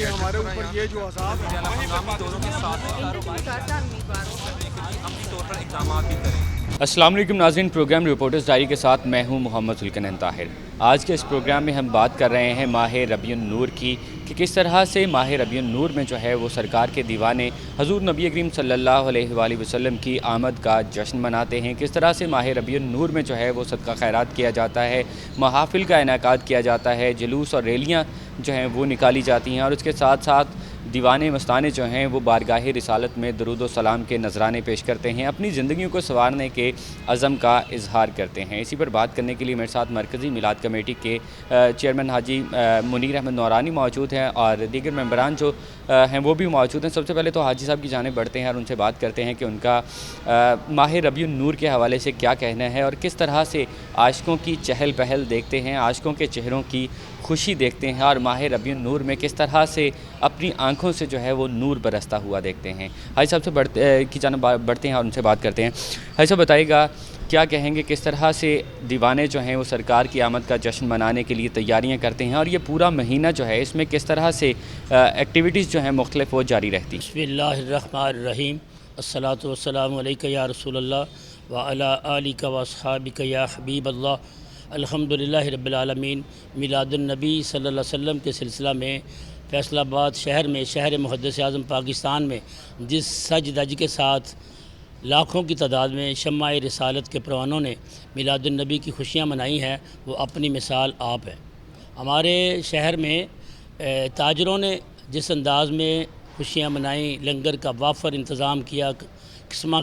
کہ ہمارے اوپر یہ جو عذاب ہے ہنگامی دوروں کے ساتھ عملی طور پر اقدامات بھی کریں۔ السلام علیکم ناظرین، پروگرام رپورٹرز ڈائری کے ساتھ میں ہوں محمد ذوالکنین طاہر۔ آج کے اس پروگرام میں ہم بات کر رہے ہیں ماہ ربیع النور کی، کہ کس طرح سے ماہ ربیع النور میں جو ہے وہ سرکار کے دیوانے حضور نبی کریم صلی اللہ علیہ وآلہ وسلم کی آمد کا جشن مناتے ہیں، کس طرح سے ماہ ربیع النور میں جو ہے وہ صدقہ خیرات کیا جاتا ہے، محافل کا انعقاد کیا جاتا ہے، جلوس اور ریلیاں جو ہیں وہ نکالی جاتی ہیں، اور اس کے ساتھ ساتھ دیوانے مستانے جو ہیں وہ بارگاہ رسالت میں درود و سلام کے نذرانے پیش کرتے ہیں، اپنی زندگیوں کو سنوارنے کے عزم کا اظہار کرتے ہیں۔ اسی پر بات کرنے کے لیے میرے ساتھ مرکزی میلاد کمیٹی کے چیئرمین حاجی منیر احمد نورانی موجود ہیں، اور دیگر ممبران جو ہیں وہ بھی موجود ہیں۔ سب سے پہلے تو حاجی صاحب کی جانب بڑھتے ہیں اور ان سے بات کرتے ہیں کہ ان کا ماہ ربیع النور کے حوالے سے کیا کہنا ہے، اور کس طرح سے عاشقوں کی چہل پہل دیکھتے ہیں، عاشقوں کے چہروں کی خوشی دیکھتے ہیں، اور ماہ ربیع النور میں کس طرح سے اپنی آنکھوں سے جو ہے وہ نور برستا ہوا دیکھتے ہیں۔ حاجی صاحب سے کی جانب بڑھتے ہیں اور ان سے بات کرتے ہیں۔ حاجی صاحب بتائیے گا، کیا کہیں گے کس طرح سے دیوانے جو ہیں وہ سرکار کی آمد کا جشن منانے کے لیے تیاریاں کرتے ہیں، اور یہ پورا مہینہ جو ہے اس میں کس طرح سے ایکٹیویٹیز جو ہیں مختلف وہ جاری رہتی ہیں؟ بسم اللہ الرحمن الرحیم، الصلاۃ والسلام علیک یا رسول اللہ وعلی آلک واصحابک یا حبیب اللہ۔ الحمدللہ رب العالمین۔ میلاد النبی صلی اللہ علیہ وسلم کے سلسلہ میں فیصل آباد شہر میں، شہر محدث اعظم پاکستان میں جس سج دج کے ساتھ لاکھوں کی تعداد میں شمع رسالت کے پروانوں نے میلاد النبی کی خوشیاں منائی ہیں، وہ اپنی مثال آپ ہے۔ ہمارے شہر میں تاجروں نے جس انداز میں خوشیاں منائیں، لنگر کا وافر انتظام کیا،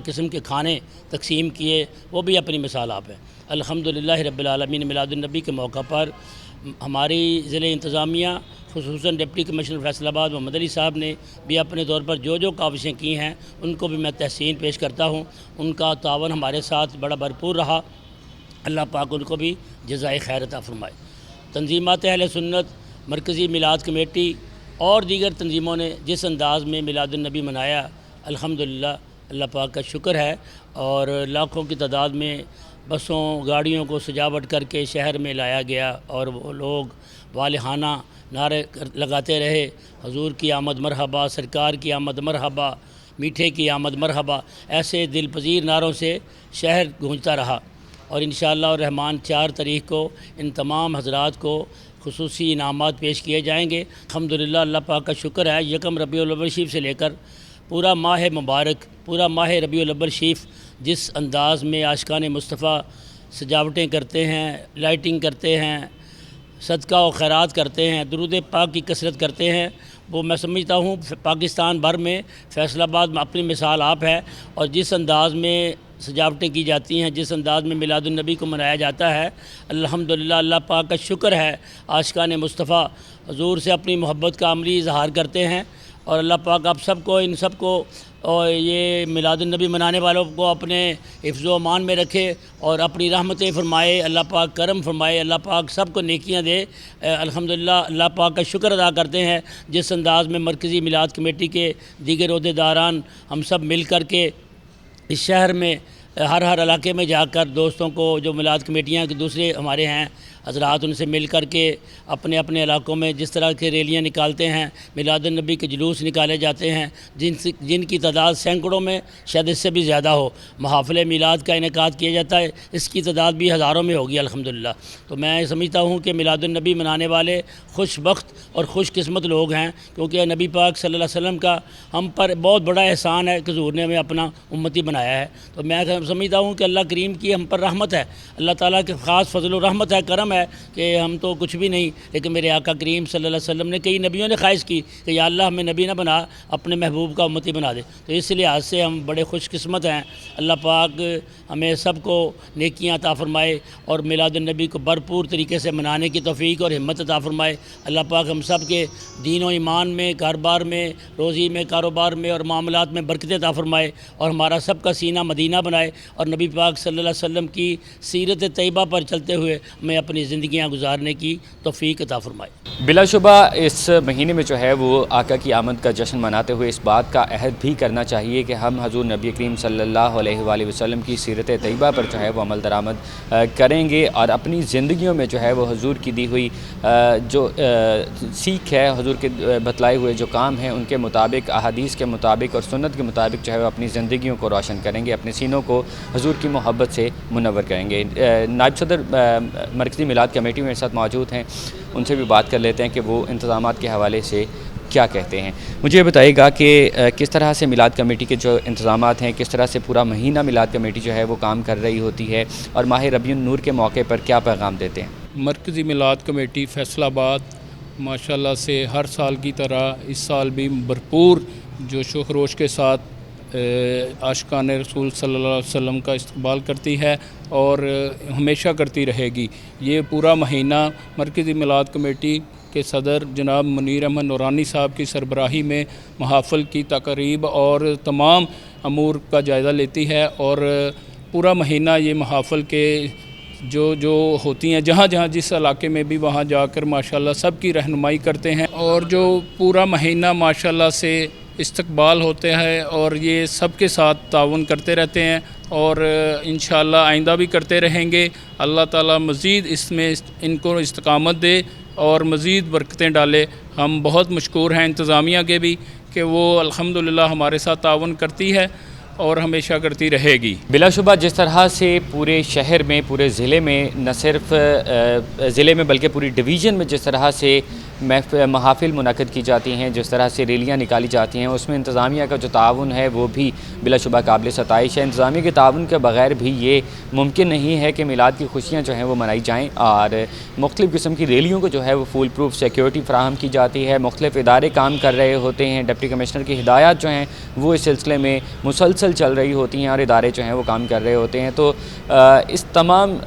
قسم کے کھانے تقسیم کیے، وہ بھی اپنی مثال آپ ہے۔ الحمدللہ رب العالمین۔ میلاد النبی کے موقع پر ہماری ضلع انتظامیہ، خصوصاً ڈپٹی کمشنر فیصل آباد محمد علی صاحب نے بھی اپنے طور پر جو کاوشیں کی ہیں ان کو بھی میں تحسین پیش کرتا ہوں۔ ان کا تعاون ہمارے ساتھ بڑا بھرپور رہا، اللہ پاک ان کو بھی جزائے خیر عطا فرمائے۔ تنظیمات اہل سنت، مرکزی میلاد کمیٹی اور دیگر تنظیموں نے جس انداز میں میلاد النبی منایا، الحمدللہ اللہ پاک کا شکر ہے، اور لاکھوں کی تعداد میں بسوں گاڑیوں کو سجاوٹ کر کے شہر میں لایا گیا، اور وہ لوگ والہانہ نعرے لگاتے رہے، حضور کی آمد مرحبا، سرکار کی آمد مرحبا، میٹھے کی آمد مرحبا، ایسے دل پذیر نعروں سے شہر گونجتا رہا۔ اور انشاءاللہ الرحمن 4 تاریخ کو ان تمام حضرات کو خصوصی انعامات پیش کیے جائیں گے۔ الحمدللہ اللہ پاک کا شکر ہے، یکم ربیع الاول شریف سے لے کر پورا ماہ مبارک، پورا ماہ ربیع الاول شریف جس انداز میں عاشقان مصطفیٰ سجاوٹیں کرتے ہیں، لائٹنگ کرتے ہیں، صدقہ و خیرات کرتے ہیں، درود پاک کی کثرت کرتے ہیں، وہ میں سمجھتا ہوں پاکستان بھر میں فیصل آباد میں اپنی مثال آپ ہے۔ اور جس انداز میں سجاوٹیں کی جاتی ہیں، جس انداز میں میلاد النبی کو منایا جاتا ہے، الحمدللہ اللہ پاک کا شکر ہے، عاشقان مصطفیٰ حضور سے اپنی محبت کا عملی اظہار کرتے ہیں۔ اور اللہ پاک آپ سب کو، ان سب کو، اور یہ میلاد النبی منانے والوں کو اپنے حفظ و امان میں رکھے اور اپنی رحمتیں فرمائے، اللہ پاک کرم فرمائے، اللہ پاک سب کو نیکیاں دے۔ الحمدللہ اللہ پاک کا شکر ادا کرتے ہیں جس انداز میں مرکزی میلاد کمیٹی کے دیگر عہدیداران ہم سب مل کر کے اس شہر میں ہر علاقے میں جا کر دوستوں کو، جو میلاد کمیٹیاں کے دوسرے ہمارے ہیں حضرات، ان سے مل کر کے اپنے اپنے علاقوں میں جس طرح کے ریلیاں نکالتے ہیں، میلاد النبی کے جلوس نکالے جاتے ہیں، جن کی تعداد سینکڑوں میں شاید اس سے بھی زیادہ ہو، محافل میلاد کا انعقاد کیا جاتا ہے، اس کی تعداد بھی ہزاروں میں ہوگی الحمدللہ۔ تو میں سمجھتا ہوں کہ میلاد النبی منانے والے خوش بخت اور خوش قسمت لوگ ہیں، کیونکہ نبی پاک صلی اللہ علیہ وسلم کا ہم پر بہت بڑا احسان ہے کہ حضور نے ہمیں اپنا امتی بنایا ہے۔ تو میں سمجھتا ہوں کہ اللہ کریم کی ہم پر رحمت ہے، اللہ تعالیٰ کے خاص فضل و رحمت ہے، کرم ہے کہ ہم تو کچھ بھی نہیں، لیکن میرے آقا کریم صلی اللہ علیہ وسلم نے، کئی نبیوں نے خواہش کی کہ یا اللہ ہمیں نبی نہ بنا، اپنے محبوب کا امتی بنا دے۔ تو اس لحاظ سے ہم بڑے خوش قسمت ہیں، اللہ پاک ہمیں سب کو نیکیاں عطا فرمائے اور میلاد النبی کو بھرپور طریقے سے منانے کی توفیق اور ہمت عطا فرمائے۔ اللہ پاک ہم سب کے دین و ایمان میں، کاروبار میں، روزی میں، کاروبار میں اور معاملات میں برکت عطا فرمائے، اور ہمارا سب کا سینہ مدینہ بنائے، اور نبی پاک صلی اللہ علیہ وسلم کی سیرت طیبہ پر چلتے ہوئے ہمیں اپنی زندگیاں گزارنے کی توفیق عطا فرمائے۔ بلا شبہ اس مہینے میں جو ہے وہ آقا کی آمد کا جشن مناتے ہوئے اس بات کا عہد بھی کرنا چاہیے کہ ہم حضور نبی کریم صلی اللہ علیہ وآلہ وسلم کی سیرت طیبہ پر جو ہے وہ عمل درآمد کریں گے اور اپنی زندگیوں میں جو ہے وہ حضور کی دی ہوئی جو سیکھ ہے، حضور کے بتلائے ہوئے جو کام ہیں ان کے مطابق، احادیث کے مطابق اور سنت کے مطابق جو ہے وہ اپنی زندگیوں کو روشن کریں گے، اپنے سینوں کو حضور کی محبت سے منور کریں گے۔ نائب صدر مرکزی میلاد کمیٹی میرے ساتھ موجود ہیں، ان سے بھی بات کر لیتے ہیں کہ وہ انتظامات کے حوالے سے کیا کہتے ہیں۔ مجھے یہ بتائیے گا کہ کس طرح سے میلاد کمیٹی کے جو انتظامات ہیں، کس طرح سے پورا مہینہ میلاد کمیٹی جو ہے وہ کام کر رہی ہوتی ہے اور ماہ ربیع النور کے موقع پر کیا پیغام دیتے ہیں؟ مرکزی میلاد کمیٹی فیصل آباد ماشاءاللہ سے ہر سال کی طرح اس سال بھی بھرپور جوش و خروش کے ساتھ عاشقان رسول صلی اللہ علیہ وسلم کا استقبال کرتی ہے اور ہمیشہ کرتی رہے گی۔ یہ پورا مہینہ مرکزی میلاد کمیٹی کے صدر جناب منیر احمد نورانی صاحب کی سربراہی میں محافل کی تقریب اور تمام امور کا جائزہ لیتی ہے، اور پورا مہینہ یہ محافل کے جو ہوتی ہیں جہاں جہاں جس علاقے میں بھی وہاں جا کر ماشاءاللہ سب کی رہنمائی کرتے ہیں، اور جو پورا مہینہ ماشاءاللہ سے استقبال ہوتے ہیں اور یہ سب کے ساتھ تعاون کرتے رہتے ہیں اور انشاءاللہ آئندہ بھی کرتے رہیں گے۔ اللہ تعالیٰ مزید اس میں ان کو استقامت دے اور مزید برکتیں ڈالے۔ ہم بہت مشکور ہیں انتظامیہ کے بھی کہ وہ الحمدللہ ہمارے ساتھ تعاون کرتی ہے اور ہمیشہ کرتی رہے گی۔ بلا شبہ جس طرح سے پورے شہر میں، پورے ضلع میں، نہ صرف ضلع میں بلکہ پوری ڈویژن میں جس طرح سے محافل منعقد کی جاتی ہیں، جس طرح سے ریلیاں نکالی جاتی ہیں، اس میں انتظامیہ کا جو تعاون ہے وہ بھی بلا شبہ قابل ستائش ہے۔ انتظامیہ کے تعاون کے بغیر بھی یہ ممکن نہیں ہے کہ میلاد کی خوشیاں جو ہیں وہ منائی جائیں، اور مختلف قسم کی ریلیوں کو جو ہے وہ فول پروف سیکیورٹی فراہم کی جاتی ہے۔ مختلف ادارے کام کر رہے ہوتے ہیں، ڈپٹی کمشنر کی ہدایات جو ہیں وہ اس سلسلے میں مسلسل چل رہی ہوتی ہیں اور ادارے جو ہیں وہ کام کر رہے ہوتے ہیں۔ تو اس تمام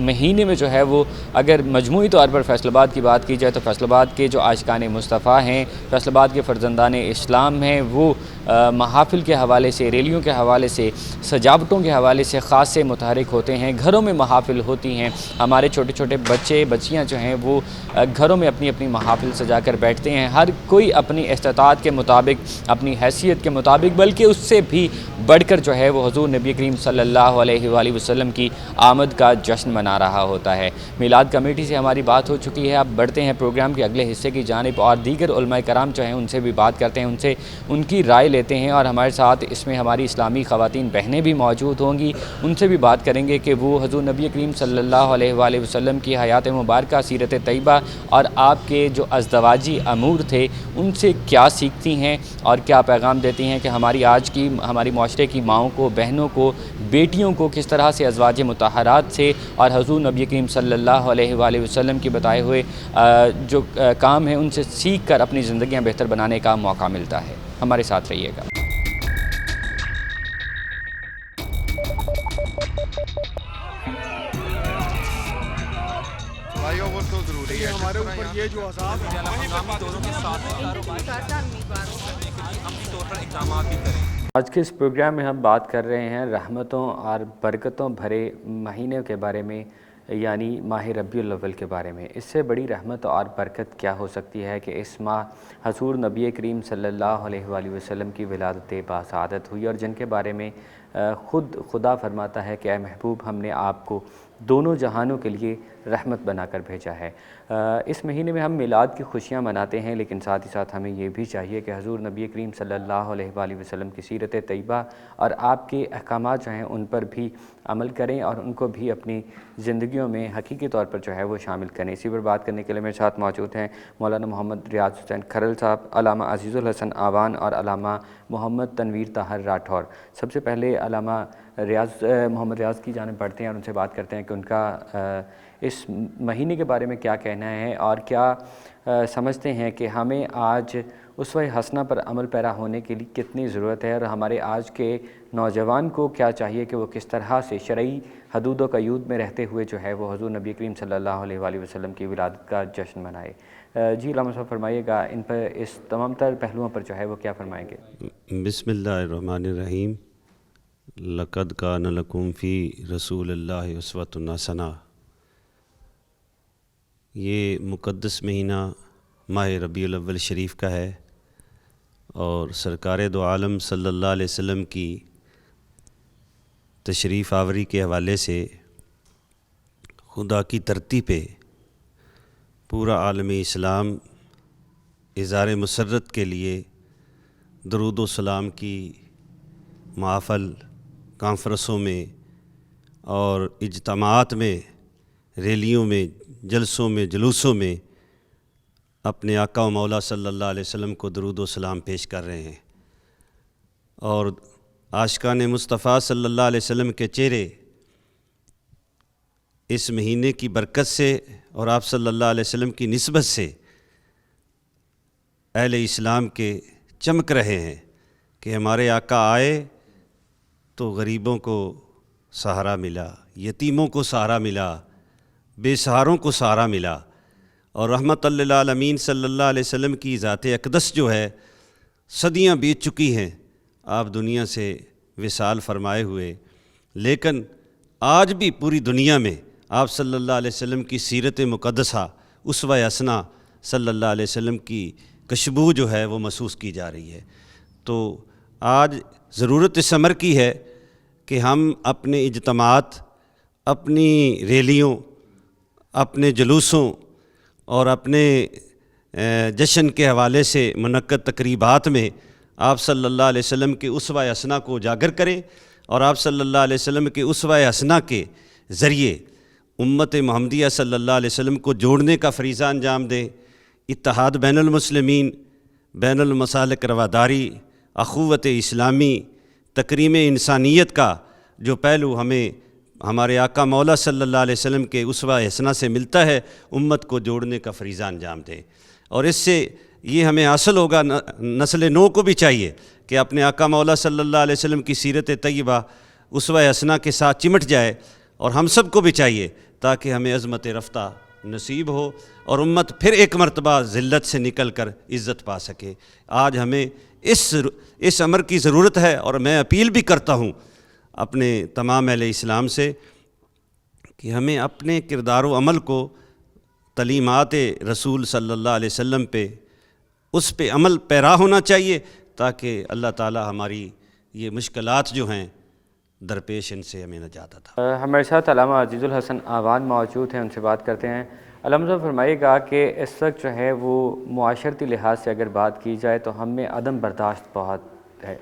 مہینے میں جو ہے وہ اگر مجموعی طور پر فیصل آباد کی بات کی جائے تو فیصل آباد کے جو عاشقان مصطفیٰ ہیں، فیصل آباد کے فرزندان اسلام ہیں، وہ محافل کے حوالے سے، ریلیوں کے حوالے سے، سجاوٹوں کے حوالے سے خاص سے متحرک ہوتے ہیں۔ گھروں میں محافل ہوتی ہیں، ہمارے چھوٹے چھوٹے بچے بچیاں جو ہیں وہ گھروں میں اپنی اپنی محافل سجا کر بیٹھتے ہیں، ہر کوئی اپنی استطاعت کے مطابق، اپنی حیثیت کے مطابق، بلکہ اس سے بھی بڑھ کر جو ہے وہ حضور نبی کریم صلی اللہ علیہ وآلہ وسلم کی آمد کا جشن منا رہا ہوتا ہے۔ میلاد کمیٹی سے ہماری بات ہو چکی ہے، اب بڑھتے ہیں پروگرام کے اگلے حصے کی جانب اور دیگر علماء کرام جو ہیں ان سے بھی بات کرتے ہیں، ان سے ان کی رائے لیتے ہیں، اور ہمارے ساتھ اس میں ہماری اسلامی خواتین بہنیں بھی موجود ہوں گی، ان سے بھی بات کریں گے کہ وہ حضور نبی کریم صلی اللہ علیہ وآلہ وسلم کی حیات مبارکہ، سیرت طیبہ اور آپ کے جو ازدواجی امور تھے ان سے کیا سیکھتی ہیں اور کیا پیغام دیتی ہیں کہ ہماری آج کی ہماری معاشرے کی ماؤں کو، بہنوں کو، بیٹیوں کو کس طرح سے ازواج مطہرات سے اور حضور نبی کریم صلی اللہ علیہ وآلہ وسلم کی بتائے ہوئے جو کام ہیں ان سے سیکھ کر اپنی زندگیاں بہتر بنانے کا موقع ملتا ہے۔ ہمارے ساتھ رہیے گا۔ بھائیوں وہ تو ضروری ہے، ہمارے اوپر یہ جو عذاب ہے ہنگامی دوروں کے ساتھ عملی طور پر اقدامات بھی کریں۔ آج کے اس پروگرام میں ہم بات کر رہے ہیں رحمتوں اور برکتوں بھرے مہینے کے بارے میں، یعنی ماہ ربیع الاول کے بارے میں۔ اس سے بڑی رحمت اور برکت کیا ہو سکتی ہے کہ اس ماہ حضور نبی کریم صلی اللہ علیہ وآلہ وسلم کی ولادت باسعادت ہوئی، اور جن کے بارے میں خود خدا فرماتا ہے کہ اے محبوب ہم نے آپ کو دونوں جہانوں کے لیے رحمت بنا کر بھیجا ہے۔ اس مہینے میں ہم میلاد کی خوشیاں مناتے ہیں، لیکن ساتھ ہی ساتھ ہمیں یہ بھی چاہیے کہ حضور نبی کریم صلی اللہ علیہ وآلہ وسلم کی سیرت طیبہ اور آپ کے احکامات جو ہیں ان پر بھی عمل کریں اور ان کو بھی اپنی زندگیوں میں حقیقی طور پر جو ہے وہ شامل کریں۔ اسی پر بات کرنے کے لیے میرے ساتھ موجود ہیں مولانا محمد ریاض حسین کھرل صاحب، علامہ عزیز الحسن آوان اور علامہ محمد تنویر طاہر راٹھور۔ سب سے پہلے علامہ محمد ریاض کی جانب بڑھتے ہیں اور ان سے بات کرتے ہیں کہ ان کا اس مہینے کے بارے میں کیا کہنا ہے اور کیا سمجھتے ہیں کہ ہمیں آج اسوہ حسنہ پر عمل پیرا ہونے کے لیے کتنی ضرورت ہے، اور ہمارے آج کے نوجوان کو کیا چاہیے کہ وہ کس طرح سے شرعی حدود و قیود میں رہتے ہوئے جو ہے وہ حضور نبی کریم صلی اللہ علیہ وآلہ وسلم کی ولادت کا جشن منائے۔ جی علامہ صاحب فرمائیے گا ان پر، اس تمام تر پہلوؤں پر جو ہے وہ کیا فرمائیں گے؟ بسم اللہ الرحمن الرحیم۔ لقد کان لکم فی رسول اللہ اسوۃ حسنہ۔ یہ مقدس مہینہ ماہ ربیع الاول شریف کا ہے، اور سرکار دو عالم صلی اللہ علیہ وسلم کی تشریف آوری کے حوالے سے خدا کی دھرتی پہ پورا عالم اسلام اظہار مسرت کے لیے درود و سلام کی محافل، کانفرنسوں میں اور اجتماعات میں، ریلیوں میں، جلسوں میں، جلوسوں میں اپنے آقا و مولا صلی اللہ علیہ وسلم کو درود و سلام پیش کر رہے ہیں، اور عاشقان مصطفیٰ صلی اللہ علیہ وسلم کے چہرے اس مہینے کی برکت سے اور آپ صلی اللہ علیہ وسلم کی نسبت سے اہل اسلام کے چمک رہے ہیں کہ ہمارے آقا آئے تو غریبوں کو سہارا ملا، یتیموں کو سہارا ملا، بے سہاروں کو سہارا ملا، اور رحمت للعالمین صلی اللہ علیہ وسلم کی ذات اقدس جو ہے صدیاں بیت چکی ہیں آپ دنیا سے وصال فرمائے ہوئے، لیکن آج بھی پوری دنیا میں آپ صلی اللہ علیہ وسلم کی سیرت مقدسہ، اسوہ حسنہ صلی اللہ علیہ وسلم کی خوشبو جو ہے وہ محسوس کی جا رہی ہے۔ تو آج ضرورت اس امر کی ہے کہ ہم اپنے اجتماعات، اپنی ریلیوں، اپنے جلوسوں اور اپنے جشن کے حوالے سے منعقد تقریبات میں آپ صلی اللہ علیہ وسلم کے اسوہ حسنہ کو اجاگر کریں، اور آپ صلی اللہ علیہ وسلم کے اسوہ حسنہ کے ذریعے امت محمدیہ صلی اللہ علیہ وسلم کو جوڑنے کا فریضہ انجام دیں۔ اتحاد بین المسلمین، بین المسالک رواداری، اخوت اسلامی، تکریم انسانیت کا جو پہلو ہمیں ہمارے آقا مولا صلی اللہ علیہ وسلم کے اسوہ حسنہ سے ملتا ہے، امت کو جوڑنے کا فریضہ انجام دیں، اور اس سے یہ ہمیں حاصل ہوگا، نسل نو کو بھی چاہیے کہ اپنے آقا مولا صلی اللہ علیہ وسلم کی سیرت طیبہ اسوہ حسنہ کے ساتھ چمٹ جائے، اور ہم سب کو بھی چاہیے تاکہ ہمیں عظمت رفتہ نصیب ہو اور امت پھر ایک مرتبہ ذلت سے نکل کر عزت پا سکے۔ آج ہمیں اس امر کی ضرورت ہے، اور میں اپیل بھی کرتا ہوں اپنے تمام اہل اسلام سے کہ ہمیں اپنے کردار و عمل کو تعلیمات رسول صلی اللہ علیہ وسلم پہ، اس پہ عمل پیرا ہونا چاہیے، تاکہ اللہ تعالی ہماری یہ مشکلات جو ہیں درپیش ان سے ہمیں نجات عطا۔ ہمارے ساتھ علامہ عزیز الحسن آوان موجود ہیں، ان سے بات کرتے ہیں۔ علامہ صاحب فرمائیے گا کہ اس وقت جو ہے وہ معاشرتی لحاظ سے اگر بات کی جائے تو ہم میں عدم برداشت بہت ہے،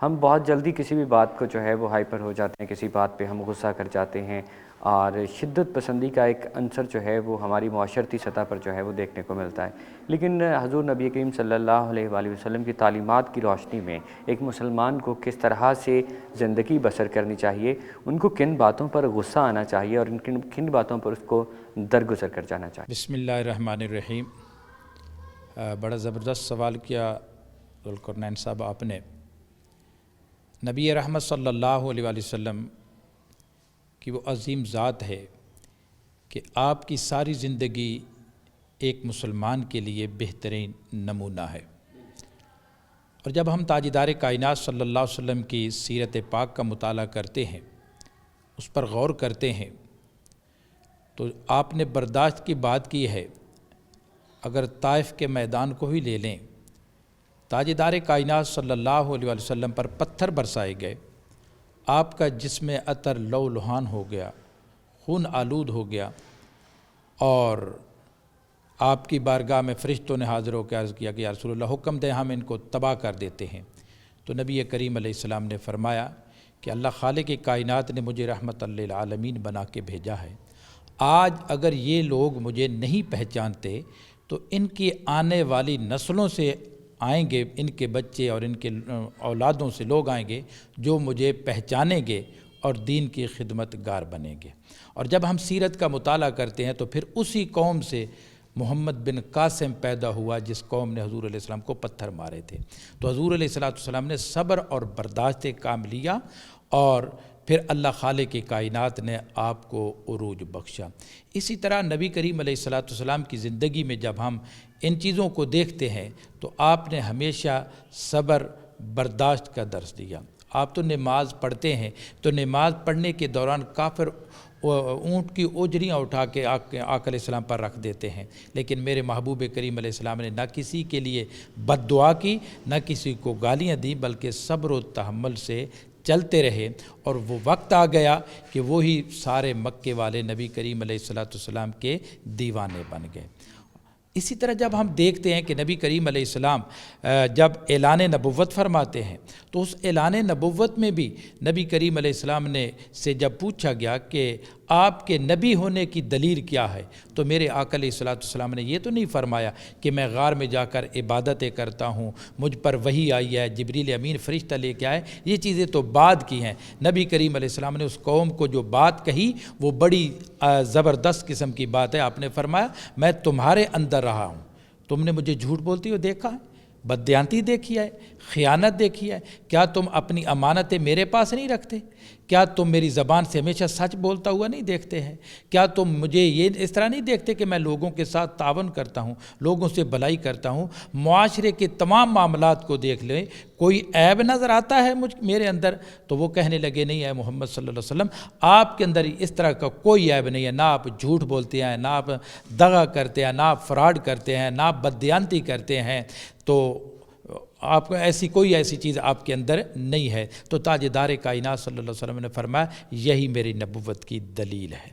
ہم بہت جلدی کسی بھی بات کو جو ہے وہ ہائپر ہو جاتے ہیں، کسی بات پہ ہم غصہ کر جاتے ہیں، اور شدت پسندی کا ایک عنصر جو ہے وہ ہماری معاشرتی سطح پر جو ہے وہ دیکھنے کو ملتا ہے۔ لیکن حضور نبی کریم صلی اللہ علیہ وآلہ وسلم کی تعلیمات کی روشنی میں ایک مسلمان کو کس طرح سے زندگی بسر کرنی چاہیے، ان کو کن باتوں پر غصہ آنا چاہیے اور کن باتوں پر اس کو درگزر کر جانا چاہیے؟ بسم اللہ الرحمن الرحیم۔ بڑا زبردست سوال کیا ذوالقرنین صاحب آپ نے۔ نبی رحمت صلی اللہ علیہ وآلہ وسلم کہ وہ عظیم ذات ہے کہ آپ کی ساری زندگی ایک مسلمان کے لیے بہترین نمونہ ہے، اور جب ہم تاجدار کائنات صلی اللہ علیہ وسلم کی سیرت پاک کا مطالعہ کرتے ہیں، اس پر غور کرتے ہیں، تو آپ نے برداشت کی بات کی ہے۔ اگر طائف کے میدان کو ہی لے لیں، تاجدار کائنات صلی اللہ علیہ وسلم پر پتھر برسائے گئے، آپ کا جسم عطر لو لہان ہو گیا، خون آلود ہو گیا، اور آپ کی بارگاہ میں فرشتوں نے حاضر ہو کے عرض کیا کہ یا رسول اللہ حکم دیں ہم ان کو تباہ کر دیتے ہیں۔ تو نبی کریم علیہ السلام نے فرمایا کہ اللہ خالق کائنات نے مجھے رحمت للعالمین بنا کے بھیجا ہے، آج اگر یہ لوگ مجھے نہیں پہچانتے تو ان کی آنے والی نسلوں سے آئیں گے، ان کے بچے اور ان کے اولادوں سے لوگ آئیں گے جو مجھے پہچانیں گے اور دین کی خدمت گار بنیں گے۔ اور جب ہم سیرت کا مطالعہ کرتے ہیں تو پھر اسی قوم سے محمد بن قاسم پیدا ہوا جس قوم نے حضور علیہ السلام کو پتھر مارے تھے۔ تو حضور علیہ السلام نے صبر اور برداشت کاملیہ، اور پھر اللہ خالق کی کائنات نے آپ کو عروج بخشا۔ اسی طرح نبی کریم علیہ السلام کی زندگی میں جب ہم ان چیزوں کو دیکھتے ہیں تو آپ نے ہمیشہ صبر برداشت کا درس دیا، آپ تو نماز پڑھتے ہیں تو نماز پڑھنے کے دوران کافر اونٹ کی اوجریاں اٹھا کے آقا علیہ السلام پر رکھ دیتے ہیں، لیکن میرے محبوب کریم علیہ السلام نے نہ کسی کے لیے بد دعا کی، نہ کسی کو گالیاں دیں، بلکہ صبر و تحمل سے چلتے رہے، اور وہ وقت آ گیا کہ وہی سارے مکے والے نبی کریم علیہ السلام کے دیوانے بن گئے۔ اسی طرح جب ہم دیکھتے ہیں کہ نبی کریم علیہ السلام جب اعلان نبوت فرماتے ہیں تو اس اعلان نبوت میں بھی نبی کریم علیہ السلام نے سے جب پوچھا گیا کہ آپ کے نبی ہونے کی دلیل کیا ہے، تو میرے آقا علیہ السلام نے یہ تو نہیں فرمایا کہ میں غار میں جا کر عبادتیں کرتا ہوں، مجھ پر وحی آئی ہے، جبریل امین فرشتہ لے کے آئے، یہ چیزیں تو بعد کی ہیں۔ نبی کریم علیہ السلام نے اس قوم کو جو بات کہی وہ بڑی زبردست قسم کی بات ہے۔ آپ نے فرمایا میں تمہارے اندر رہا ہوں، تم نے مجھے جھوٹ بولتی ہوئے دیکھا ہے، بددیانتی دیکھی ہے، خیانت دیکھی ہے، کیا تم اپنی امانتیں میرے پاس نہیں رکھتے؟ کیا تم میری زبان سے ہمیشہ سچ بولتا ہوا نہیں دیکھتے ہیں؟ کیا تم مجھے یہ اس طرح نہیں دیکھتے کہ میں لوگوں کے ساتھ تعاون کرتا ہوں، لوگوں سے بھلائی کرتا ہوں؟ معاشرے کے تمام معاملات کو دیکھ لیں، کوئی عیب نظر آتا ہے میرے اندر؟ تو وہ کہنے لگے نہیں ہے محمد صلی اللہ علیہ وسلم، آپ کے اندر اس طرح کا کوئی عیب نہیں ہے، نہ آپ جھوٹ بولتے ہیں، نہ آپ دغا کرتے ہیں، نہ آپ فراڈ کرتے ہیں، نہ آپ بددیانتی کرتے ہیں، تو آپ کو کوئی ایسی چیز آپ کے اندر نہیں ہے۔ تو تاجدار کائنات صلی اللہ علیہ وسلم نے فرمایا یہی میری نبوت کی دلیل ہے،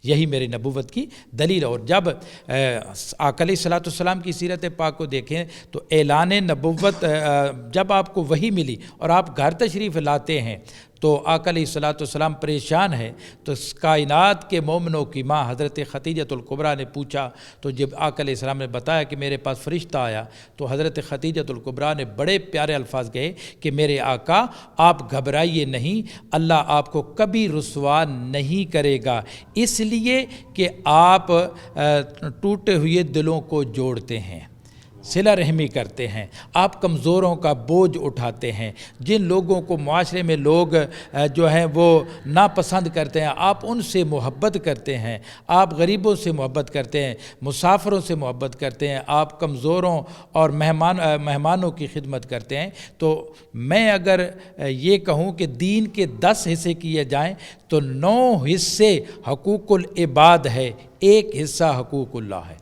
یہی میری نبوت کی دلیل ہے۔ اور جب آقا علیہ السلام کی سیرت پاک کو دیکھیں تو اعلان نبوت جب آپ کو وحی ملی اور آپ گھر تشریف لاتے ہیں تو آقا علیہ السلام پریشان ہے، تو کائنات کے مومنوں کی ماں حضرت خدیجۃ الکبریٰ نے پوچھا، تو جب آقا علیہ السلام نے بتایا کہ میرے پاس فرشتہ آیا، تو حضرت خدیجۃ الکبریٰ نے بڑے پیارے الفاظ کہے کہ میرے آقا آپ گھبرائیے نہیں، اللہ آپ کو کبھی رسوا نہیں کرے گا، اس لیے کہ آپ ٹوٹے ہوئے دلوں کو جوڑتے ہیں، صلہ رحمی کرتے ہیں، آپ کمزوروں کا بوجھ اٹھاتے ہیں، جن لوگوں کو معاشرے میں لوگ جو ہیں وہ ناپسند کرتے ہیں آپ ان سے محبت کرتے ہیں، آپ غریبوں سے محبت کرتے ہیں، مسافروں سے محبت کرتے ہیں، آپ کمزوروں اور مہمانوں کی خدمت کرتے ہیں۔ تو میں اگر یہ کہوں کہ دین کے 10 حصے کیے جائیں تو 9 حصے حقوق العباد ہے، 1 حصہ حقوق اللہ ہے۔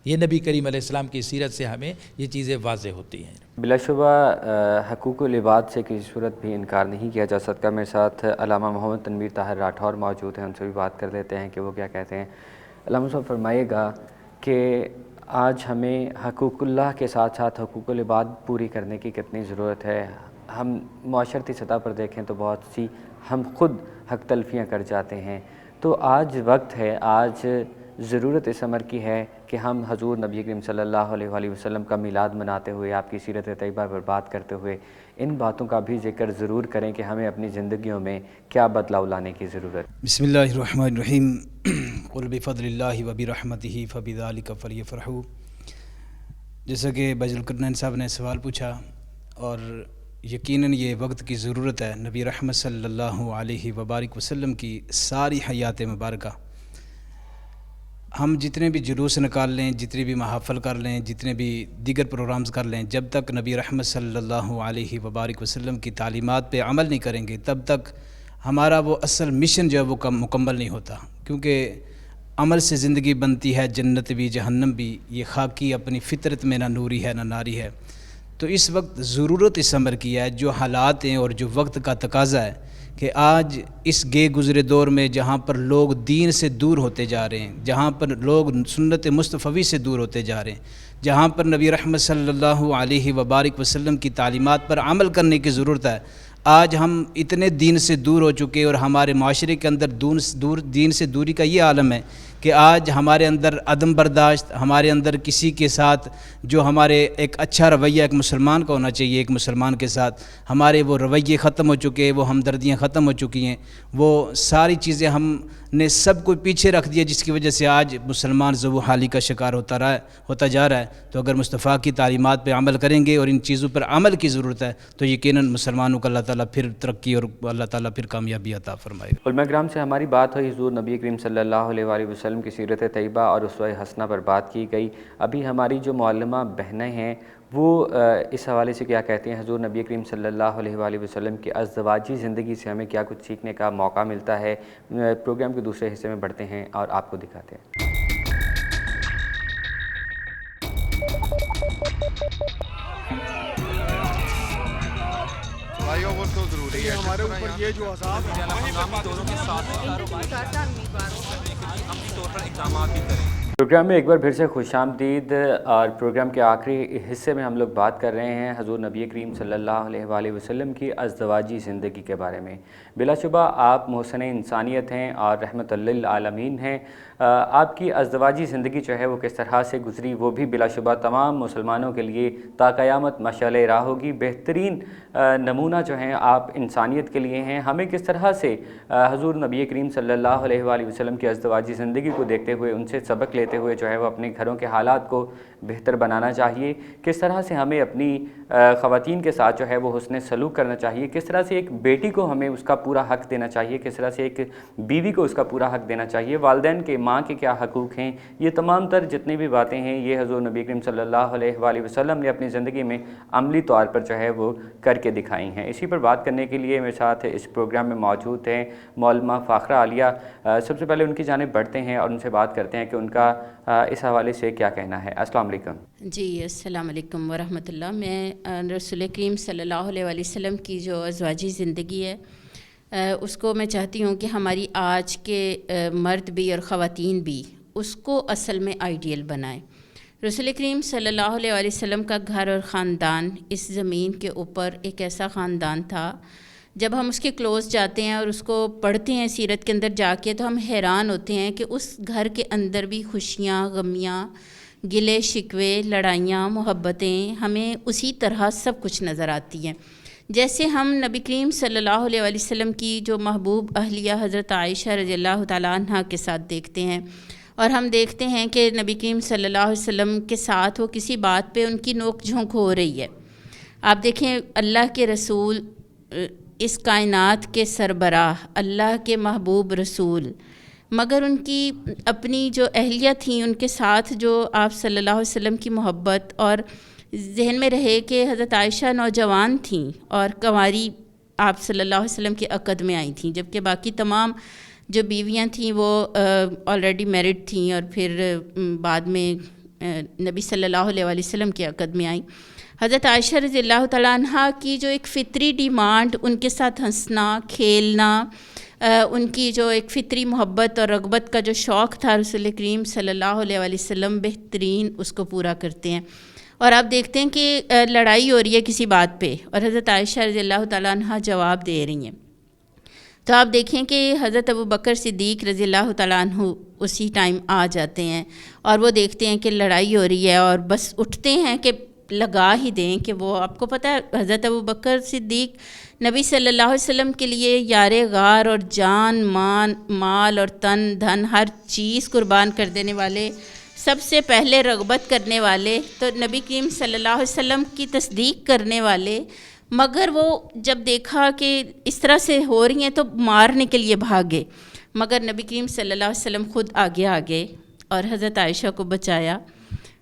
یہ نبی کریم علیہ السلام کی سیرت سے ہمیں یہ چیزیں واضح ہوتی ہیں۔ بلا شبہ حقوق العباد سے کسی صورت بھی انکار نہیں کیا جا سکتا۔ میرے ساتھ علامہ محمد تنویر طاہر راٹھور موجود ہیں، ان سے بھی بات کر لیتے ہیں کہ وہ کیا کہتے ہیں۔ علامہ صاحب فرمائیے گا کہ آج ہمیں حقوق اللہ کے ساتھ ساتھ حقوق العباد پوری کرنے کی کتنی ضرورت ہے؟ ہم معاشرتی سطح پر دیکھیں تو بہت سی ہم خود حق تلفیاں کر جاتے ہیں، تو آج وقت ہے، آج ضرورت اس امر کی ہے کہ ہم حضور نبی کریم صلی اللہ علیہ وآلہ وسلم کا میلاد مناتے ہوئے، آپ کی سیرت طیبہ پر بات کرتے ہوئے ان باتوں کا بھی ذکر ضرور کریں کہ ہمیں اپنی زندگیوں میں کیا بدلاؤ لانے کی ضرورت۔ بسم اللہ الرحمن الرحیم، قل بفضل اللہ وبرحمتہ فبذلک فلیفرحوا۔ جیسا کہ بجل القرنین صاحب نے سوال پوچھا، اور یقیناً یہ وقت کی ضرورت ہے، نبی رحمت صلی اللہ علیہ وبارک وسلم کی ساری حیات مبارکہ ہم جتنے بھی جلوس نکال لیں، جتنے بھی محافل کر لیں، جتنے بھی دیگر پروگرامز کر لیں، جب تک نبی رحمت صلی اللہ علیہ وبارک وسلم کی تعلیمات پہ عمل نہیں کریں گے تب تک ہمارا وہ اصل مشن جو ہے وہ مکمل نہیں ہوتا، کیونکہ عمل سے زندگی بنتی ہے، جنت بھی جہنم بھی، یہ خاکی اپنی فطرت میں نہ نوری ہے نہ ناری ہے۔ تو اس وقت ضرورت اس امر کی ہے، جو حالات ہیں اور جو وقت کا تقاضا ہے کہ آج اس گئے گزرے دور میں جہاں پر لوگ دین سے دور ہوتے جا رہے ہیں، جہاں پر لوگ سنت مصطفی سے دور ہوتے جا رہے ہیں، جہاں پر نبی رحمت صلی اللہ علیہ وبارک وسلم کی تعلیمات پر عمل کرنے کی ضرورت ہے، آج ہم اتنے دین سے دور ہو چکے، اور ہمارے معاشرے کے اندر دین سے دوری کا یہ عالم ہے کہ آج ہمارے اندر عدم برداشت، ہمارے اندر کسی کے ساتھ جو ہمارے ایک اچھا رویہ ایک مسلمان کا ہونا چاہیے، ایک مسلمان کے ساتھ ہمارے وہ رویے ختم ہو چکے، وہ ہمدردیاں ختم ہو چکی ہیں، وہ ساری چیزیں ہم نے سب کو پیچھے رکھ دیا، جس کی وجہ سے آج مسلمان ذو حالی کا شکار ہوتا جا رہا ہے۔ تو اگر مصطفیٰ کی تعلیمات پہ عمل کریں گے اور ان چیزوں پر عمل کی ضرورت ہے تو یقیناً مسلمانوں کو اللہ تعالیٰ پھر ترقی اور اللہ تعالیٰ پھر کامیابی عطا فرمائے گا۔ علماء کرام سے ہماری بات ہوئی حضور نبی کریم صلی اللہ علیہ وآلہ وسلم وسلم کی سیرت طیبہ اور اسوہ حسنہ پر بات کی گئی. ابھی ہماری جو معلمہ بہنیں ہیں وہ اس حوالے سے کیا کہتے ہیں؟ حضور نبی کریم صلی اللہ علیہ وآلہ وسلم کی ازدواجی زندگی سے ہمیں کیا کچھ سیکھنے کا موقع ملتا ہے. پروگرام کے دوسرے حصے میں بڑھتے ہیں اور آپ کو دکھاتے ہیں. بھائیو وہ تو ضروری ہے ہمارے اوپر یہ جو عذاب ہے ہنگامی دوروں کے ساتھ عملی طور پر اقدامات بھی کریں. پروگرام میں ایک بار پھر سے خوش آمدید. اور پروگرام کے آخری حصے میں ہم لوگ بات کر رہے ہیں حضور نبی کریم صلی اللہ علیہ وآلہ وسلم کی ازدواجی زندگی کے بارے میں. بلا شبہ آپ محسن انسانیت ہیں اور رحمت للعالمین ہیں. آپ کی ازدواجی زندگی جو ہے وہ کس طرح سے گزری وہ بھی بلا شبہ تمام مسلمانوں کے لیے تا قیامت مشعل راہ ہوگی. بہترین نمونہ جو ہیں آپ انسانیت کے لیے ہیں. ہمیں کس طرح سے حضور نبی کریم صلی اللہ علیہ وآلہ وسلم کی ازدواجی زندگی کو دیکھتے ہوئے ان سے سبق لیتے ہوئے جو ہے وہ اپنے گھروں کے حالات کو بہتر بنانا چاہیے. کس طرح سے ہمیں اپنی خواتین کے ساتھ جو ہے وہ حسن سلوک کرنا چاہیے. کس طرح سے ایک بیٹی کو ہمیں اس کا پورا حق دینا چاہیے. کس طرح سے ایک بیوی کو اس کا پورا حق دینا چاہیے. والدین کے ماں کے کیا حقوق ہیں. یہ تمام تر جتنی بھی باتیں ہیں یہ حضور نبی کریم صلی اللہ علیہ وآلہ وسلم نے اپنی زندگی میں عملی طور پر جو ہے وہ کر کے دکھائی ہیں. اسی پر بات کرنے کے لیے میرے ساتھ اس پروگرام میں موجود ہیں معلمہ فاخرہ عالیہ. سب سے پہلے ان کی جانب بڑھتے ہیں اور ان سے بات کرتے ہیں کہ ان کا اس حوالے سے کیا کہنا ہے. السلام علیکم. جی السلام علیکم ورحمۃ اللہ. میں رسول کریم صلی اللہ علیہ وآلہ وسلم کی جو ازواجی زندگی ہے اس کو میں چاہتی ہوں کہ ہماری آج کے مرد بھی اور خواتین بھی اس کو اصل میں آئیڈیل بنائیں. رسول کریم صلی اللہ علیہ وآلہ وسلم کا گھر اور خاندان اس زمین کے اوپر ایک ایسا خاندان تھا. جب ہم اس کے کلوز جاتے ہیں اور اس کو پڑھتے ہیں سیرت کے اندر جا کے تو ہم حیران ہوتے ہیں کہ اس گھر کے اندر بھی خوشیاں غمیاں گلے شکوے لڑائیاں محبتیں ہمیں اسی طرح سب کچھ نظر آتی ہیں جیسے ہم نبی کریم صلی اللہ علیہ وآلہ وسلم کی جو محبوب اہلیہ حضرت عائشہ رضی اللہ تعالیٰ عنہ کے ساتھ دیکھتے ہیں. اور ہم دیکھتے ہیں کہ نبی کریم صلی اللہ علیہ وسلم کے ساتھ وہ کسی بات پہ ان کی نوک جھونک ہو رہی ہے. آپ دیکھیں اللہ کے رسول اس کائنات کے سربراہ اللہ کے محبوب رسول مگر ان کی اپنی جو اہلیہ تھیں ان کے ساتھ جو آپ صلی اللہ علیہ وسلم کی محبت اور ذہن میں رہے کہ حضرت عائشہ نوجوان تھیں اور کنواری آپ صلی اللہ علیہ وسلم کے عقد میں آئی تھیں جبکہ باقی تمام جو بیویاں تھیں وہ آلریڈی میرڈ تھیں اور پھر بعد میں نبی صلی اللہ علیہ وآلہ وسلم کے عقد میں آئیں. حضرت عائشہ رضی اللہ تعالیٰ عنہ کی جو ایک فطری ڈیمانڈ ان کے ساتھ ہنسنا کھیلنا ان کی جو ایک فطری محبت اور رغبت کا جو شوق تھا رسول کریم صلی اللہ علیہ وآلہ وسلم بہترین اس کو پورا کرتے ہیں. اور آپ دیکھتے ہیں کہ لڑائی ہو رہی ہے کسی بات پہ اور حضرت عائشہ رضی اللہ تعالیٰ عنہ جواب دے رہی ہیں تو آپ دیکھیں کہ حضرت ابو بکر صدیق رضی اللہ تعالیٰ عنہ اسی ٹائم آ جاتے ہیں اور وہ دیکھتے ہیں کہ لڑائی ہو رہی ہے اور بس اٹھتے ہیں کہ لگا ہی دیں کہ وہ آپ کو پتہ ہے حضرت ابو بکر صدیق نبی صلی اللہ علیہ وسلم کے لیے یار غار اور جان مال اور تن دھن ہر چیز قربان کر دینے والے سب سے پہلے رغبت کرنے والے تو نبی کریم صلی اللہ علیہ وسلم کی تصدیق کرنے والے مگر وہ جب دیکھا کہ اس طرح سے ہو رہی ہیں تو مارنے کے لیے بھاگے مگر نبی کریم صلی اللہ علیہ وسلم خود آگے اور حضرت عائشہ کو بچایا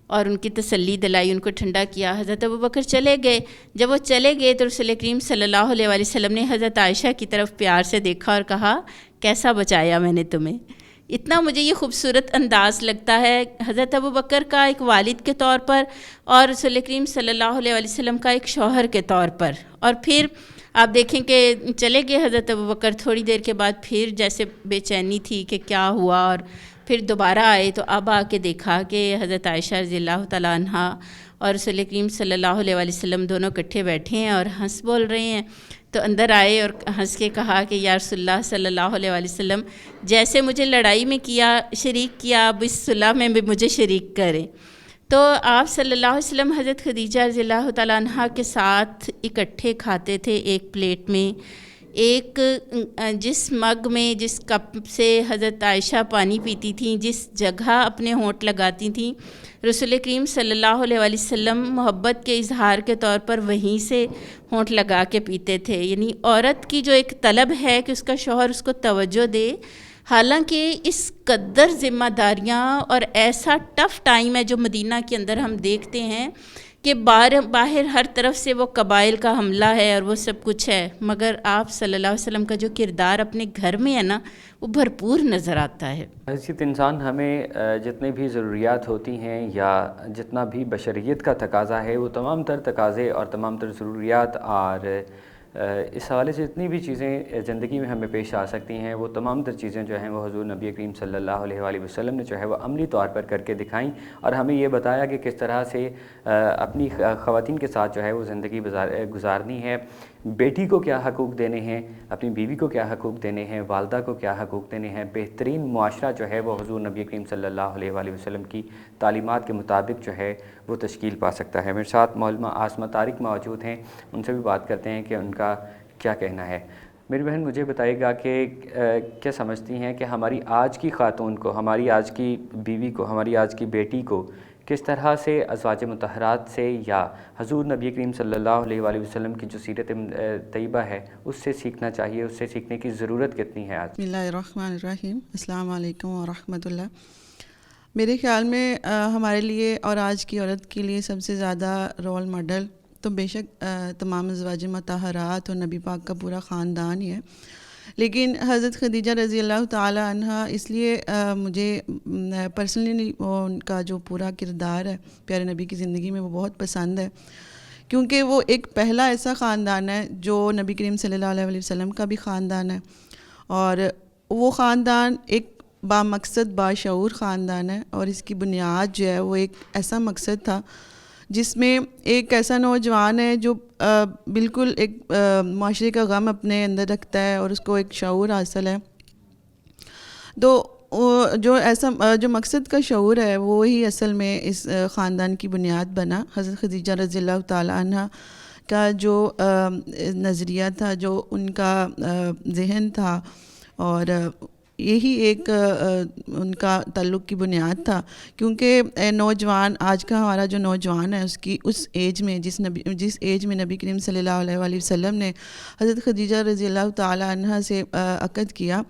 اور ان کی تسلی دلائی ان کو ٹھنڈا کیا. حضرت ابو بکر چلے گئے. جب وہ چلے گئے تو رسول کریم صلی اللہ علیہ وآلہ وسلم نے حضرت عائشہ کی طرف پیار سے دیکھا اور کہا کیسا بچایا میں نے تمہیں. اتنا مجھے یہ خوبصورت انداز لگتا ہے حضرت ابو بکر کا ایک والد کے طور پر اور رسول کریم صلی اللہ علیہ وآلہ وسلم کا ایک شوہر کے طور پر. اور پھر آپ دیکھیں کہ چلے گئے حضرت ابو بکر تھوڑی دیر کے بعد پھر جیسے بے چینی تھی کہ کیا ہوا اور پھر دوبارہ آئے تو اب آ کے دیکھا کہ حضرت عائشہ رضی اللہ تعالیٰ عنہ اور رسول کریم صلی اللہ علیہ وآلہ وسلم دونوں اکٹھے بیٹھے ہیں اور ہنس بول رہے ہیں. تو اندر آئے اور ہنس کے کہا کہ یا رسول اللہ صلی اللہ علیہ وآلہ وسلم جیسے مجھے لڑائی میں شریک کیا اب اس صلح میں بھی مجھے شریک کریں. تو آپ صلی اللہ علیہ وسلم حضرت خدیجہ رضی اللہ تعالیٰ عنہ کے ساتھ اکٹھے کھاتے تھے ایک پلیٹ میں. ایک جس مگ میں جس کپ سے حضرت عائشہ پانی پیتی تھیں جس جگہ اپنے ہونٹ لگاتی تھیں رسول کریم صلی اللہ علیہ وآلہ وسلم محبت کے اظہار کے طور پر وہیں سے ہونٹ لگا کے پیتے تھے. یعنی عورت کی جو ایک طلب ہے کہ اس کا شوہر اس کو توجہ دے حالانکہ اس قدر ذمہ داریاں اور ایسا ٹف ٹائم ہے جو مدینہ کے اندر ہم دیکھتے ہیں کہ باہر ہر طرف سے وہ قبائل کا حملہ ہے اور وہ سب کچھ ہے، مگر آپ صلی اللہ علیہ وسلم کا جو کردار اپنے گھر میں ہے نا وہ بھرپور نظر آتا ہے۔ حیثیت انسان ہمیں جتنے بھی ضروریات ہوتی ہیں یا جتنا بھی بشریت کا تقاضا ہے، وہ تمام تر تقاضے اور تمام تر ضروریات اور اس حوالے سے جتنی بھی چیزیں زندگی میں ہمیں پیش آ سکتی ہیں، وہ تمام تر چیزیں جو ہیں وہ حضور نبی کریم صلی اللہ علیہ وآلہ وسلم نے جو ہے وہ عملی طور پر کر کے دکھائیں اور ہمیں یہ بتایا کہ کس طرح سے اپنی خواتین کے ساتھ جو ہے وہ زندگی گزارنی ہے، بیٹی کو کیا حقوق دینے ہیں، اپنی بیوی کو کیا حقوق دینے ہیں، والدہ کو کیا حقوق دینے ہیں۔ بہترین معاشرہ جو ہے وہ حضور نبی کریم صلی اللہ علیہ وآلہ وسلم کی تعلیمات کے مطابق جو ہے وہ تشکیل پا سکتا ہے۔ میرے ساتھ معلمہ آسمہ طارق موجود ہیں، ان سے بھی بات کرتے ہیں کہ ان کا کیا کہنا ہے۔ میری بہن مجھے بتائیے گا کہ کیا سمجھتی ہیں کہ ہماری آج کی خاتون کو، ہماری آج کی بیوی کو، ہماری آج کی بیٹی کو کس طرح سے ازواج مطہرات سے یا حضور نبی کریم صلی اللہ علیہ وآلہ وسلم کی جو سیرت طیبہ ہے اس سے سیکھنا چاہیے، اس سے سیکھنے کی ضرورت کتنی ہے آج؟ بسم اللہ الرحمن الرحیم، السلام علیکم ورحمۃ اللہ۔ میرے خیال میں ہمارے لیے اور آج کی عورت کے لیے سب سے زیادہ رول ماڈل تو بے شک تمام ازواج مطہرات اور نبی پاک کا پورا خاندان ہی ہے، لیکن حضرت خدیجہ رضی اللہ تعالی عنہا اس لیے مجھے پرسنلی ان کا جو پورا کردار ہے پیارے نبی کی زندگی میں وہ بہت پسند ہے، کیونکہ وہ ایک پہلا ایسا خاندان ہے جو نبی کریم صلی اللہ علیہ وسلم کا بھی خاندان ہے، اور وہ خاندان ایک بامقصد باشعور خاندان ہے، اور اس کی بنیاد جو ہے وہ ایک ایسا مقصد تھا جس میں ایک ایسا نوجوان ہے جو بالکل ایک معاشرے کا غم اپنے اندر رکھتا ہے اور اس کو ایک شعور حاصل ہے، تو جو مقصد کا شعور ہے وہی اصل میں اس خاندان کی بنیاد بنا۔ حضرت خدیجہ رضی اللہ تعالی عنہ کا جو نظریہ تھا، جو ان کا ذہن تھا، اور یہی ایک ان کا تعلق کی بنیاد تھا، کیونکہ نوجوان آج کا ہمارا جو نوجوان ہے اس ایج میں جس ایج میں نبی کریم صلی اللہ علیہ وآلہ وسلم نے حضرت خدیجہ رضی اللہ تعالی عنہ سے عقد کیا،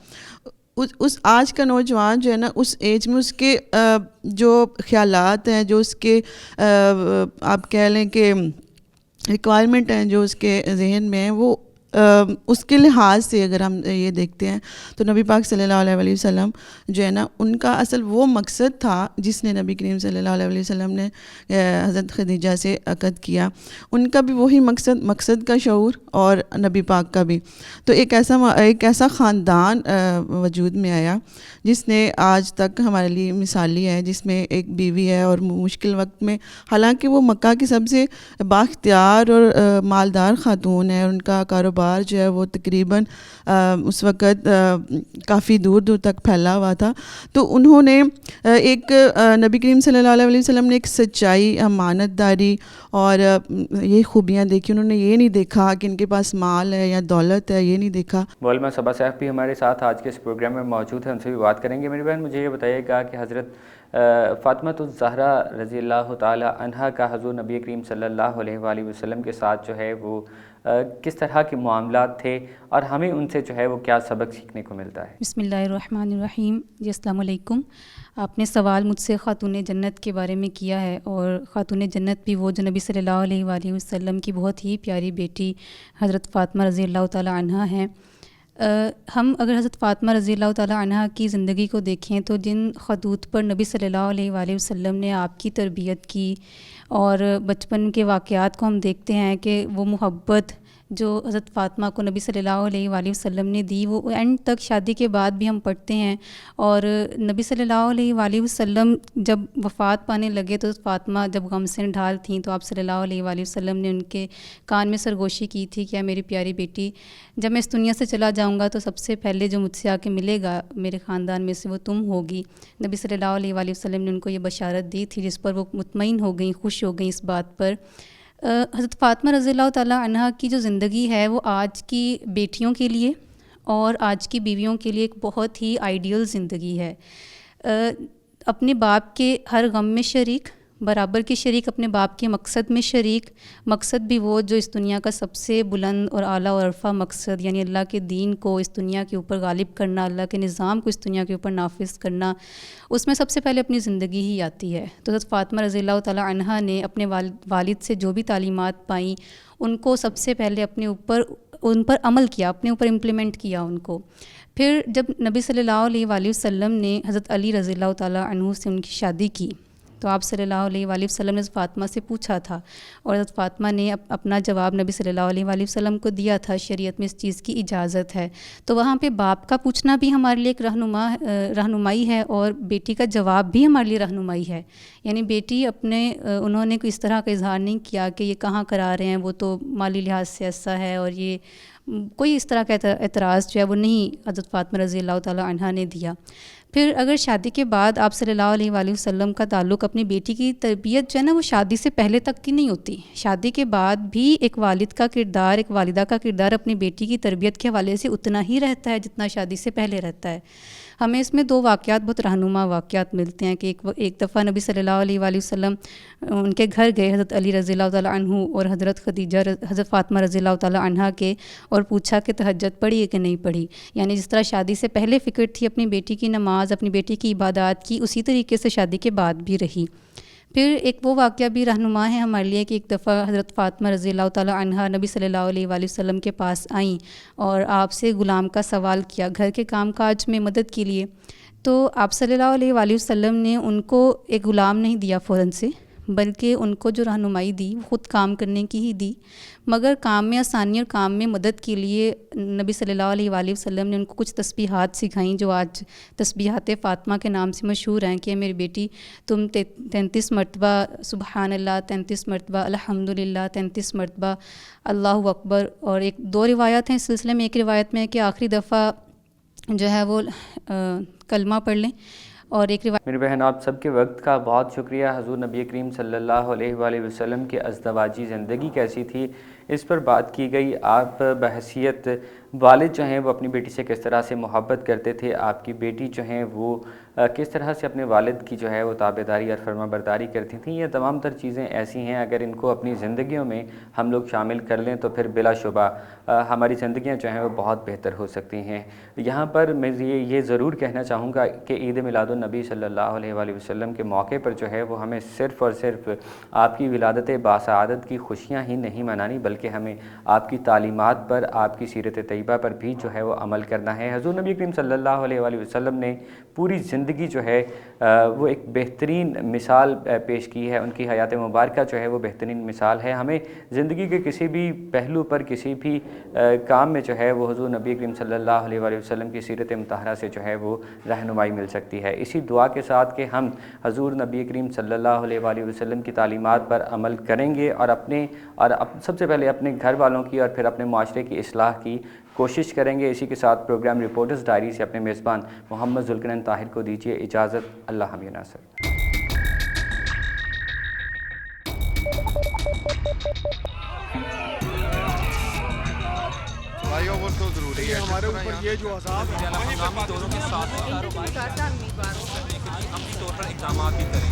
اس آج کا نوجوان جو ہے نا اس ایج میں اس کے جو خیالات ہیں، جو اس کے آپ کہہ لیں کہ ریکوائرمنٹ ہیں جو اس کے ذہن میں ہیں، وہ اس کے لحاظ سے اگر ہم یہ دیکھتے ہیں تو نبی پاک صلی اللہ علیہ وآلہ وسلم جو ہے نا ان کا اصل وہ مقصد تھا جس نے نبی کریم صلی اللہ علیہ وآلہ وسلم نے حضرت خدیجہ سے عقد کیا، ان کا بھی وہی مقصد کا شعور اور نبی پاک کا بھی، تو ایک ایسا خاندان وجود میں آیا جس نے آج تک ہمارے لیے مثالی ہے، جس میں ایک بیوی ہے اور مشکل وقت میں، حالانکہ وہ مکہ کی سب سے بااختیار اور مالدار خاتون ہے، ان کا کاروبار جو ہے وہ تقریباً اس وقت کافی دور تک پھیلا ہوا تھا، تو انہوں نے ایک نبی کریم صلی اللہ علیہ وسلم نے ایک سچائی، امانت داری اور یہ خوبیاں دیکھی، انہوں نے یہ نہیں دیکھا کہ ان کے پاس مال ہے یا دولت ہے، یہ نہیں دیکھا۔ معلمہ صبا صاحب بھی ہمارے ساتھ آج کے اس پروگرام میں موجود ہیں، ان سے بھی بات کریں گے۔ میری بہن مجھے یہ بتائیے گا کہ حضرت فاطمہ الزہرا رضی اللہ تعالی عنہا کا حضور نبی کریم صلی اللہ علیہ وآلہ وسلم کے ساتھ جو ہے وہ کس طرح کے معاملات تھے اور ہمیں ان سے جو ہے وہ کیا سبق سیکھنے کو ملتا ہے؟ بسم اللہ الرحمن الرحیم۔ جی السلام علیکم۔ آپ نے سوال مجھ سے خاتون جنت کے بارے میں کیا ہے، اور خاتون جنت بھی وہ جو نبی صلی اللہ علیہ وآلہ وسلم کی بہت ہی پیاری بیٹی حضرت فاطمہ رضی اللہ تعالی عنہا ہیں۔ ہم اگر حضرت فاطمہ رضی اللہ تعالی عنہا کی زندگی کو دیکھیں تو جن خطوط پر نبی صلی اللہ علیہ وآلہ وسلم نے آپ کی تربیت کی اور بچپن کے واقعات کو ہم دیکھتے ہیں کہ وہ محبت جو حضرت فاطمہ کو نبی صلی اللہ علیہ وآلہ وسلم نے دی وہ اینڈ تک شادی کے بعد بھی ہم پڑھتے ہیں، اور نبی صلی اللہ علیہ وآلہ وسلم جب وفات پانے لگے تو فاطمہ جب غم سے ڈھال تھیں تو آپ صلی اللہ علیہ وآلہ وسلم نے ان کے کان میں سرگوشی کی تھی کہ میری پیاری بیٹی، جب میں اس دنیا سے چلا جاؤں گا تو سب سے پہلے جو مجھ سے آ کے ملے گا میرے خاندان میں سے وہ تم ہوگی۔ نبی صلی اللہ علیہ وآلہ وسلم نے ان کو یہ بشارت دی تھی، جس پر وہ مطمئن ہو گئیں، خوش ہو گئیں اس بات پر۔ حضرت فاطمہ رضی اللہ تعالیٰ عنہا کی جو زندگی ہے وہ آج کی بیٹیوں کے لیے اور آج کی بیویوں کے لیے ایک بہت ہی آئیڈیل زندگی ہے۔ اپنے باپ کے ہر غم میں شریک، برابر کی شریک، اپنے باپ کے مقصد میں شریک، مقصد بھی وہ جو اس دنیا کا سب سے بلند اور اعلیٰ اور عرفہ مقصد، یعنی اللہ کے دین کو اس دنیا کے اوپر غالب کرنا، اللہ کے نظام کو اس دنیا کے اوپر نافذ کرنا، اس میں سب سے پہلے اپنی زندگی ہی آتی ہے۔ تو حضرت فاطمہ رضی اللہ تعالیٰ عنہا نے اپنے والد سے جو بھی تعلیمات پائیں ان کو سب سے پہلے ان پر عمل کیا، اپنے اوپر امپلیمنٹ کیا ان کو۔ پھر جب نبی صلی اللہ علیہ وآلہ وسلم نے حضرت علی رضی اللہ تعالیٰ عنہ سے ان کی شادی کی تو آپ صلی اللہ علیہ وآلہ وسلم نے فاطمہ سے پوچھا تھا، اور حضرت فاطمہ نے اپنا جواب نبی صلی اللہ علیہ وآلہ وسلم کو دیا تھا، شریعت میں اس چیز کی اجازت ہے۔ تو وہاں پہ باپ کا پوچھنا بھی ہمارے لیے ایک رہنمائی ہے، اور بیٹی کا جواب بھی ہمارے لیے رہنمائی ہے۔ یعنی بیٹی انہوں نے کوئی اس طرح کا اظہار نہیں کیا کہ یہ کہاں کرا رہے ہیں، وہ تو مالی لحاظ سے ایسا ہے، اور یہ کوئی اس طرح کا اعتراض جو ہے وہ نہیں حضرت فاطمہ رضی اللہ تعالیٰ عنہا نے دیا۔ پھر اگر شادی کے بعد آپ صلی اللہ علیہ وآلہ وسلم کا تعلق اپنی بیٹی کی تربیت جو ہے نا وہ شادی سے پہلے تک کی نہیں ہوتی، شادی کے بعد بھی ایک والد کا کردار، ایک والدہ کا کردار اپنی بیٹی کی تربیت کے حوالے سے اتنا ہی رہتا ہے جتنا شادی سے پہلے رہتا ہے۔ ہمیں اس میں 2 واقعات بہت رہنما واقعات ملتے ہیں کہ ایک دفعہ نبی صلی اللہ علیہ وآلہ وسلم ان کے گھر گئے حضرت علی رضی اللہ تعالیٰ عنہ اور حضرت فاطمہ رضی اللہ تعالیٰ عنہا کے، اور پوچھا کہ تہجد پڑھی ہے کہ نہیں پڑھی۔ یعنی جس طرح شادی سے پہلے فکر تھی اپنی بیٹی کی نماز، اپنی بیٹی کی عبادات کی، اسی طریقے سے شادی کے بعد بھی رہی۔ پھر ایک وہ واقعہ بھی رہنما ہے ہمارے لیے کہ ایک دفعہ حضرت فاطمہ رضی اللہ تعالیٰ عنہا نبی صلی اللہ علیہ وآلہ وسلم کے پاس آئیں اور آپ سے غلام کا سوال کیا گھر کے کام کاج میں مدد کے لیے۔ تو آپ صلی اللہ علیہ وآلہ وسلم نے ان کو ایک غلام نہیں دیا فوراً سے، بلکہ ان کو جو رہنمائی دی وہ خود کام کرنے کی ہی دی، مگر کام میں آسانی اور کام میں مدد کے لیے نبی صلی اللہ علیہ وآلہ وسلم نے ان کو کچھ تسبیحات سکھائیں جو آج تسبیحات فاطمہ کے نام سے مشہور ہیں کہ میری بیٹی تم 33 مرتبہ سبحان اللہ، 33 مرتبہ الحمدللہ، 33 مرتبہ اللہ اکبر، اور 2 روایات ہیں اس سلسلے میں۔ ایک روایت میں ہے کہ آخری دفعہ جو ہے وہ کلمہ پڑھ لیں، اور ایک روایت۔ میری بہن آپ سب کے وقت کا بہت شکریہ۔ حضور نبی کریم صلی اللہ علیہ وآلہ وسلم کی ازدواجی زندگی کیسی تھی اس پر بات کی گئی۔ آپ بحیثیت والد جو ہیں وہ اپنی بیٹی سے کس طرح سے محبت کرتے تھے، آپ کی بیٹی جو ہیں وہ کس طرح سے اپنے والد کی جو ہے وہ تابعداری اور فرما برداری کرتی تھیں۔ یہ تمام تر چیزیں ایسی ہیں اگر ان کو اپنی زندگیوں میں ہم لوگ شامل کر لیں تو پھر بلا شبہ ہماری زندگیاں جو ہیں وہ بہت بہتر ہو سکتی ہیں۔ یہاں پر میں یہ ضرور کہنا چاہوں گا کہ عید میلاد النبی صلی اللہ علیہ وآلہ وسلم کے موقع پر جو ہے وہ ہمیں صرف اور صرف آپ کی ولادت باسعادت کی خوشیاں ہی نہیں منانی، بلکہ ہمیں آپ کی تعلیمات پر، آپ کی سیرت طیبہ پر بھی جو ہے وہ عمل کرنا ہے۔ حضور نبی کریم صلی اللہ علیہ وآلہ وسلم نے پوری زندگی جو ہے وہ ایک بہترین مثال پیش کی ہے، ان کی حیات مبارکہ جو ہے وہ بہترین مثال ہے۔ ہمیں زندگی کے کسی بھی پہلو پر، کسی بھی کام میں جو ہے وہ حضور نبی کریم صلی اللہ علیہ وآلہ وسلم کی سیرت مطہرہ سے جو ہے وہ رہنمائی مل سکتی ہے۔ اسی دعا کے ساتھ کہ ہم حضور نبی کریم صلی اللہ علیہ وآلہ وسلم کی تعلیمات پر عمل کریں گے اور سب سے پہلے اپنے گھر والوں کی اور پھر اپنے معاشرے کی اصلاح کی کوشش کریں گے۔ اسی کے ساتھ پروگرام رپورٹرز ڈائری سے اپنے میزبان محمد ذوالکنین طاہر کو دیجیے اجازت۔ اللہ حافظ ناصر۔ بھائیوں وہ تو ضروری ہے، ہمارے اوپر یہ جو عذاب ہے ہم دونوں کے ساتھ عملی طور پر اقدامات بھی کریں۔